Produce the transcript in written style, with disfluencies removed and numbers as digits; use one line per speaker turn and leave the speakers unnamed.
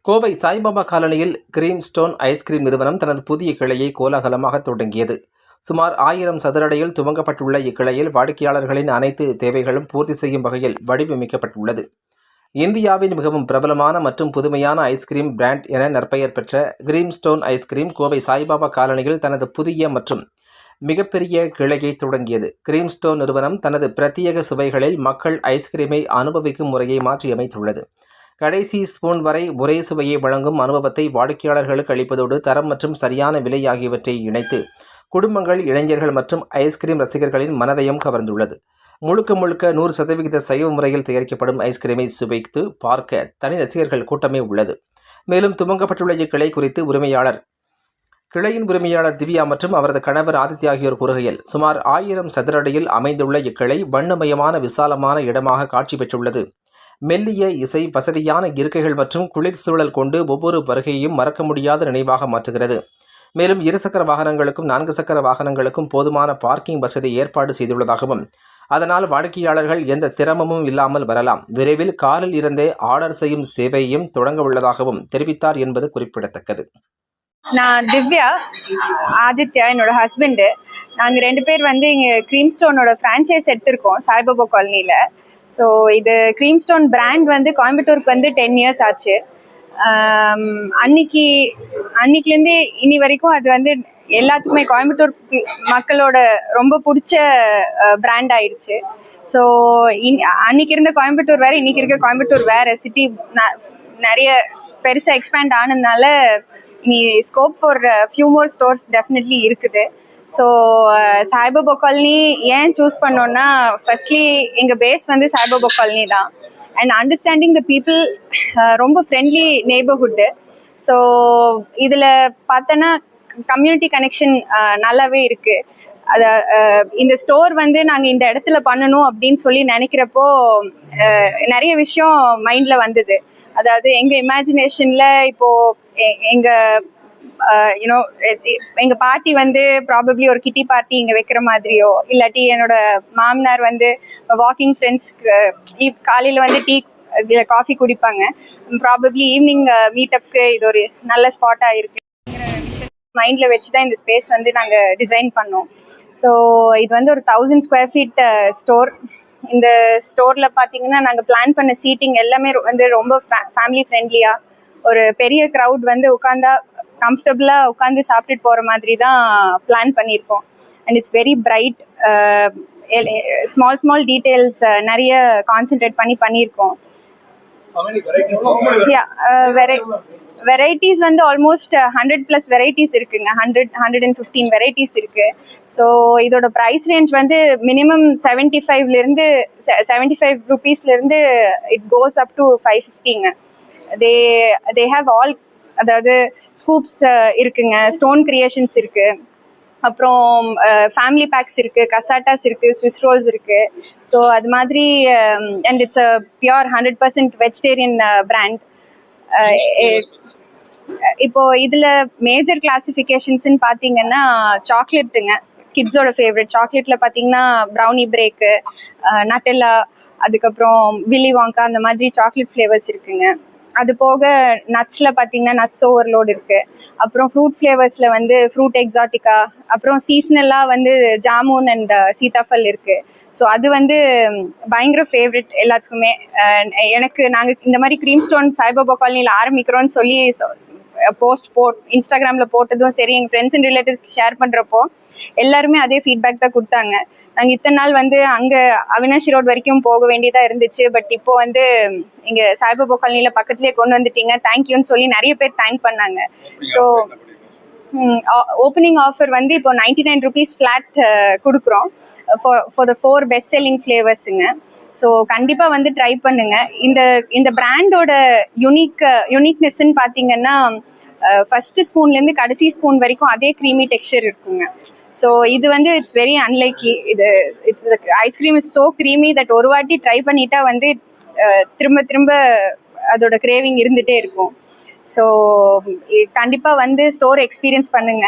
கோவை சாய்பாபா காலனியில் cream Stone ice cream நிறுவனம் தனது புதிய கிளையை கோலாகலமாக தொடங்கியது. சுமார் 1000 சதுர அடியில் துவங்கப்பட்டுள்ள இக்கிளையில் வாடிக்கையாளர்களின் அனைத்து தேவைகளும் பூர்த்தி செய்யும் வகையில் வடிவமைக்கப்பட்டுள்ளது. இந்தியாவின் மிகவும் பிரபலமான மற்றும் புதுமையான ஐஸ்கிரீம் பிராண்ட் என நற்பெயர் பெற்ற Cream Stone ice cream Kovai Saibaba காலனியில் தனது புதிய மற்றும் மிகப்பெரிய கிளையை தொடங்கியது. கிரீம் ஸ்டோன் நிறுவனம் தனது பிரத்யேக சுவைகளில் மக்கள் ஐஸ்கிரீமை அனுபவிக்கும் முறையை மாற்றியமைத்துள்ளது. கடைசி ஸ்பூன் வரை ஒரே சுவையை வழங்கும் அனுபவத்தை வாடிக்கையாளர்களுக்கு அளிப்பதோடு தரம் மற்றும் சரியான விலை ஆகியவற்றை இணைத்து குடும்பங்கள், இளைஞர்கள் மற்றும் ஐஸ்கிரீம் ரசிகர்களின் மனதையும் கவர்ந்துள்ளது. முழுக்க 100% சைவ முறையில் தயாரிக்கப்படும் ஐஸ்கிரீமை சுவைத்து பார்க்க தனி ரசிகர்கள் கூட்டமே உள்ளது. மேலும் துவங்கப்பட்டுள்ள இக்கிளை குறித்து கிளையின் உரிமையாளர் திவ்யா மற்றும் அவரது கணவர் ஆதித்யா ஆகியோர் கூறுகையில், சுமார் 1000 சதுர அடியில் அமைந்துள்ள இக்கிளை வண்ணமயமான விசாலமான இடமாக காட்சி பெற்றுள்ளது. மெல்லிய இசை, வசதியான இருக்கைகள் மற்றும் குளிர் சூழல் கொண்டு ஒவ்வொரு வருகையையும் மறக்க முடியாத நினைவாக மாற்றுகிறது. மேலும் 2 சக்கர வாகனங்களுக்கும் 4 சக்கர வாகனங்களுக்கும் போதுமான பார்க்கிங் வசதி ஏற்பாடு செய்துள்ளதாகவும், அதனால் வாடிக்கையாளர்கள் எந்த சிரமமும் இல்லாமல் வரலாம். விரைவில் காரில் இருந்தே ஆர்டர் செய்யும் சேவையையும் தொடங்க உள்ளதாகவும் தெரிவித்தார் என்பது குறிப்பிடத்தக்கது.
நான் திவ்யா, ஆதித்யா என்னோட ஹஸ்பண்டு. நாங்கள் 2 பேர் இங்கே க்ரீம் ஸ்டோனோட ஃப்ரான்ச்சைஸ் எடுத்திருக்கோம் சாய்பாபா காலனியில். ஸோ இது க்ரீம் ஸ்டோன் பிராண்ட் கோயம்புத்தூருக்கு 10 இயர்ஸ் ஆச்சு. அன்னைக்குலேருந்து இனி வரைக்கும் அது எல்லாத்துக்குமே கோயம்புத்தூர் மக்களோட ரொம்ப பிடிச்ச பிராண்ட் ஆயிடுச்சு. ஸோ அன்னைக்கு இருந்த கோயம்புத்தூர் வேறு, இன்னைக்கு இருக்க கோயம்புத்தூர் வேறு. சிட்டி நிறைய பெருசாக எக்ஸ்பேண்ட் ஆனதுனால இனி scope for few more stores definitely இருக்குது. ஸோ சாய்பாபா காலனி ஏன் சூஸ் பண்ணோன்னா, ஃபர்ஸ்ட்லி எங்கள் பேஸ் சாய்பாபா காலனி தான். அண்ட் அண்டர்ஸ்டாண்டிங் த பீப்புள், ரொம்ப ஃப்ரெண்ட்லி நெய்பர்ஹுட்டு. ஸோ இதில் பார்த்தோன்னா கம்யூனிட்டி கனெக்ஷன் நல்லாவே இருக்குது. அதை இந்த ஸ்டோர் நாங்கள் இந்த இடத்துல பண்ணணும் அப்படின்னு சொல்லி நினைக்கிறப்போ நிறைய விஷயம் மைண்டில் வந்தது. அதாவது எங்கள் இமேஜினேஷனில் இப்போது எங்க பாட்டி ப்ராபப்ளி ஒரு கிட்டி பார்ட்டி இங்க வைக்கிற மாதிரியோ, இல்லாட்டி என்னோட மாமனார் வாக்கிங் ஃப்ரெண்ட்ஸ்க்கு காலையில டீ காஃபி குடிப்பாங்க. ப்ராபப்ளி ஈவினிங் மீட்டப்க்கு இது ஒரு நல்ல ஸ்பாட்டா இருக்கு. மைண்ட்ல வச்சுதான் இந்த ஸ்பேஸ் நாங்க டிசைன் பண்ணோம். ஸோ இது ஒரு 1000 ஸ்கொயர் ஃபீட் ஸ்டோர். இந்த ஸ்டோர்ல பாத்தீங்கன்னா நாங்க பிளான் பண்ண சீட்டிங் எல்லாமே ரொம்ப ஃபேமிலி ஃப்ரெண்ட்லியா, ஒரு பெரிய க்ரௌட் உட்காந்தா கம்ஃபர்டபுளாக உட்காந்து சாப்பிட்டுட்டு போகிற மாதிரி தான் பிளான் பண்ணியிருக்கோம். And it's very bright. Small details நிறைய கான்சென்ட்ரேட் பண்ணியிருக்கோம். வெரைட்டிஸ் ஆல்மோஸ்ட் 100+ வெரைட்டிஸ் இருக்குங்க. 115 வெரைட்டிஸ் இருக்கு. ஸோ இதோட ப்ரைஸ் ரேஞ்ச் மினிமம் 75 ரூபீஸ்லேருந்து இட் கோஸ் அப் டு 550ங்க. தே ஹேவ் ஆல், அதாவது ஸ்கூப்ஸ் இருக்குங்க, ஸ்டோன் கிரியேஷன்ஸ் இருக்கு, அப்புறம் ஃபேமிலி பேக்ஸ் இருக்கு, கசாட்டாஸ் இருக்கு, ஸ்விஸ் ரோல்ஸ் இருக்கு. ஸோ அது மாதிரி and it's a pure 100% vegetarian brand. இப்போ இதுல மேஜர் கிளாசிஃபிகேஷன்ஸ்ன்னு பார்த்தீங்கன்னா சாக்லேட்டுங்க, கிட்ஸோட ஃபேவரட் சாக்லேட்ல பார்த்தீங்கன்னா ப்ரௌனி பிரேக்கு, நட்டெல்லா, அதுக்கப்புறம் வில்லி வாங்கா, அந்த மாதிரி சாக்லேட் ஃப்ளேவர்ஸ் இருக்குங்க. அது போக நட்ஸ்ல பார்த்தீங்கன்னா நட்ஸ் ஓவர்லோட் இருக்கு. அப்புறம் ஃப்ரூட் ஃப்ளேவர்ஸ்ல ஃப்ரூட் எக்ஸாட்டிக்கா, அப்புறம் சீசனலா ஜாமுன் அண்ட் சீதாஃபல் இருக்கு. ஸோ அது பயங்கர ஃபேவரட் எல்லாத்துக்குமே. நாங்கள் இந்த மாதிரி க்ரீம் ஸ்டோன் சாய்பாபா காலனியில் ஆரம்பிக்கிறோன்னு சொல்லி இன்ஸ்டாகிராம்ல போட்டதும் சரி, எங்கள் ஃப்ரெண்ட்ஸ் அண்ட் ரிலேட்டிவ்ஸ்க்கு ஷேர் பண்ணுறப்போ எல்லாருமே அதே ஃபீட்பேக் தான் கொடுத்தாங்க. நாங்கள் இத்தனை நாள் அங்கே அவினாஷி ரோட் வரைக்கும் போக வேண்டியதாக இருந்துச்சு. பட் இப்போ இங்கே சாய்பாபா காலனியில் பக்கத்துலேயே கொண்டு வந்துட்டீங்க, தேங்க்யூன்னு சொல்லி நிறைய பேர் தேங்க் பண்ணாங்க. ஸோ ஓப்பனிங் ஆஃபர் இப்போ 99 ரூபீஸ் ஃப்ளாட் கொடுக்குறோம் ஃபார் த 4 பெஸ்ட் செல்லிங் ஃப்ளேவர்ஸுங்க. ஸோ கண்டிப்பாக ட்ரை பண்ணுங்க. இந்த பிராண்டோட யூனிக்னஸ்ன்னு பார்த்தீங்கன்னா, ஃபர்ஸ்ட் ஸ்பூன்லேருந்து கடைசி ஸ்பூன் வரைக்கும் அதே க்ரீமி டெக்ஸ்சர் இருக்குங்க. ஸோ இது it's very unlikely. Ice cream is so creamy that ஒரு வாட்டி ட்ரை பண்ணிட்டா திரும்ப அதோட கிரேவிங் இருந்துகிட்டே இருக்கும். ஸோ கண்டிப்பாக ஸ்டோர் எக்ஸ்பீரியன்ஸ் பண்ணுங்க.